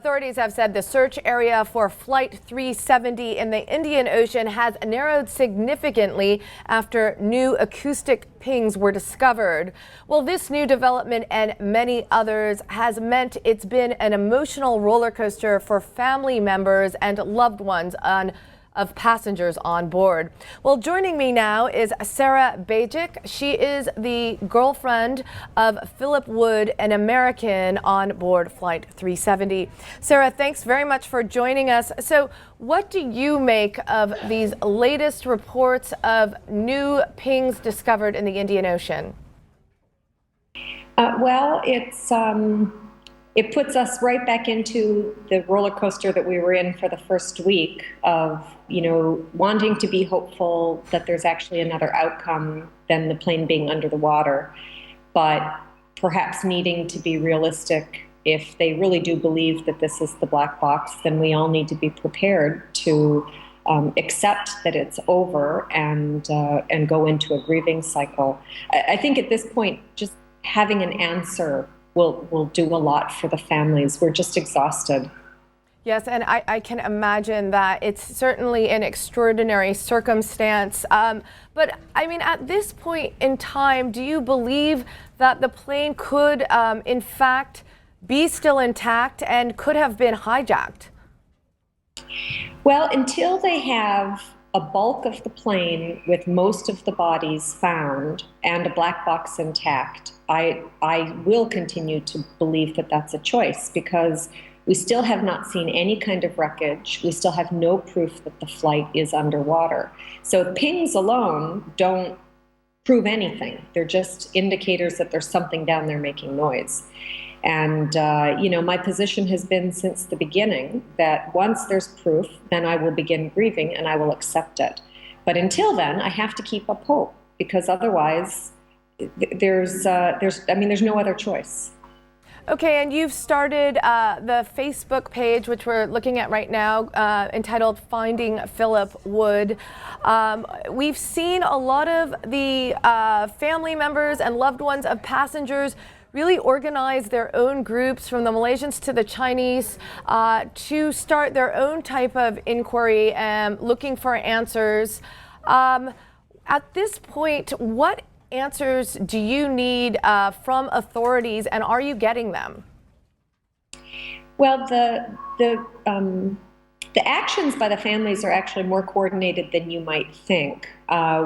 Authorities have said the search area for Flight 370 in the Indian Ocean has narrowed significantly after new acoustic pings were discovered. Well, this new development and many others has meant it's been an emotional roller coaster for family members and loved ones of passengers on board. Well, joining me now is Sarah Bajc. She is the girlfriend of Philip Wood, an American on board Flight 370. Sarah, thanks very much for joining us. So what do you make of these latest reports of new pings discovered in the Indian Ocean? It puts us right back into the roller coaster that we were in for the first week of, wanting to be hopeful that there's actually another outcome than the plane being under the water, but perhaps needing to be realistic. If they really do believe that this is the black box, then we all need to be prepared to accept that it's over and go into a grieving cycle. I think at this point, just having an answer will do a lot for the families. We're just exhausted. Yes, and I can imagine that it's certainly an extraordinary circumstance. But I mean, at this point in time, do you believe that the plane could, in fact, be still intact and could have been hijacked? Well, until they have a bulk of the plane with most of the bodies found and a black box intact, I will continue to believe that that's a choice, because we still have not seen any kind of wreckage. We still have no proof that the flight is underwater. So pings alone don't prove anything. They're just indicators that there's something down there making noise. And, my position has been since the beginning that once there's proof, then I will begin grieving and I will accept it. But until then, I have to keep up hope, because otherwise there's no other choice. Okay, and you've started the Facebook page, which we're looking at right now, entitled Finding Philip Wood. We've seen a lot of the family members and loved ones of passengers really organize their own groups, from the Malaysians to the Chinese, to start their own type of inquiry and looking for answers. At this point, what answers do you need from authorities, and are you getting them? Well, the actions by the families are actually more coordinated than you might think.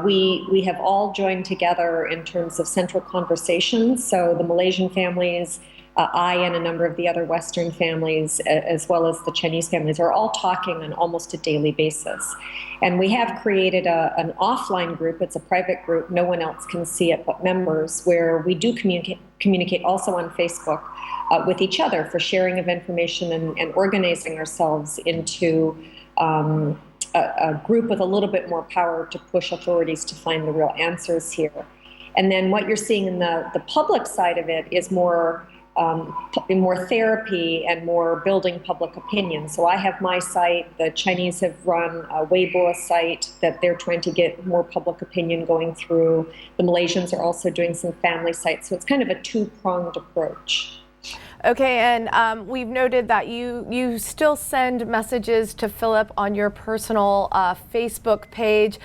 We have all joined together in terms of central conversations. So the Malaysian families, I and a number of the other Western families, as well as the Chinese families, are all talking on almost a daily basis. And we have created an offline group. It's a private group. No one else can see it but members, where we do communicate also on Facebook with each other for sharing of information and organizing ourselves into a group with a little bit more power to push authorities to find the real answers here. And then what you're seeing in the public side of it is more therapy and more building public opinion. So I have my site. The Chinese have run a Weibo site that they're trying to get more public opinion going through. The Malaysians are also doing some family sites. So it's kind of a two-pronged approach. Okay, and we've noted that you still send messages to Philip on your personal Facebook page.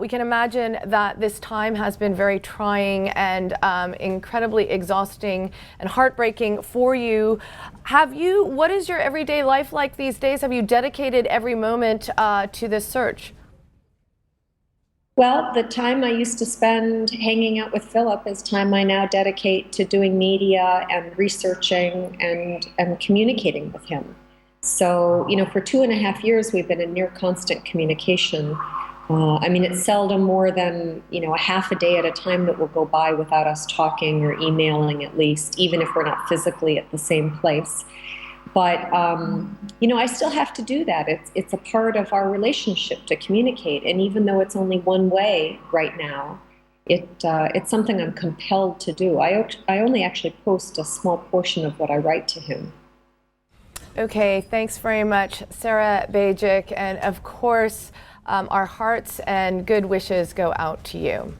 We can imagine that this time has been very trying and incredibly exhausting and heartbreaking for you. What is your everyday life like these days? Have you dedicated every moment to this search? Well, the time I used to spend hanging out with Philip is time I now dedicate to doing media and researching and communicating with him. So, for 2.5 years, we've been in near constant communication. It's seldom more than, a half a day at a time that will go by without us talking or emailing, at least, even if we're not physically at the same place. But, I still have to do that. It's a part of our relationship to communicate. And even though it's only one way right now, it's something I'm compelled to do. I only actually post a small portion of what I write to him. Okay, thanks very much, Sarah Bajc. And of course, our hearts and good wishes go out to you.